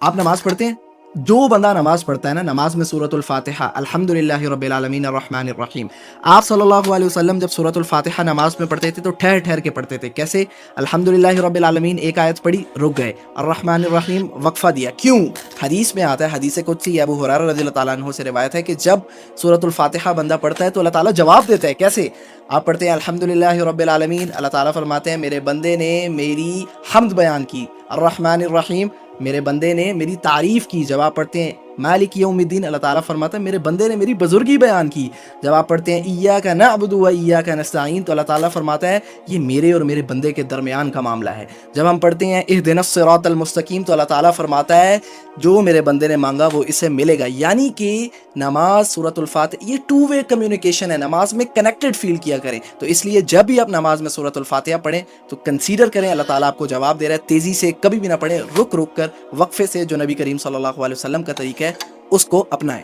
آپ نماز پڑھتے ہیں؟ جو بندہ نماز پڑھتا ہے نا، نماز میں سورۃ الفاتحہ، الحمدللہ رب العالمین الرحمن الرحیم، آپ صلی اللہ علیہ وسلم جب سورۃ الفاتحہ نماز میں پڑھتے تھے تو ٹھہر ٹھہر کے پڑھتے تھے. کیسے؟ الحمدللہ رب العالمین ایک آیت پڑھی، رک گئے، الرحمن الرحیم وقفہ دیا. کیوں؟ حدیث میں آتا ہے، حدیث قدسی ابو ہریرہ رضی اللہ تعالیٰ عنہ سے روایت ہے کہ جب سورۃ الفاتحہ بندہ پڑھتا ہے تو اللہ تعالیٰ جواب دیتا ہے. کیسے؟ آپ پڑھتے ہیں الحمدللہ رب العالمین، اللہ تعالیٰ فرماتے ہیں میرے بندے نے میری حمد بیان کی. الرحمن الرحیم، میرے بندے نے میری تعریف کی. جب آپ پڑھتے ہیں مالک یوم الدین، اللہ تعالیٰ فرماتا ہے میرے بندے نے میری بزرگی بیان کی. جب آپ پڑھتے ہیں ایاک نعبد و ایاک نستعین، تو اللہ تعالیٰ فرماتا ہے یہ میرے اور میرے بندے کے درمیان کا معاملہ ہے. جب ہم پڑھتے ہیں اہدنا الصراط المستقیم، تو اللہ تعالیٰ فرماتا ہے جو میرے بندے نے مانگا وہ اسے ملے گا. یعنی کہ نماز، سورۃ الفاتحہ، یہ ٹو وے کمیونیکیشن ہے. نماز میں کنیکٹڈ فیل کیا کریں. تو اس لیے جب بھی آپ نماز میں سورۃ الفاتحہ پڑھیں تو کنسیڈر کریں اللہ تعالیٰ آپ کو جواب دے رہا ہے. تیزی سے کبھی بھی نہ پڑھیں، رک رک کر، وقفے سے، جو نبی کریم صلی اللہ علیہ وسلم کا طریقہ ہے اس کو اپنائیں.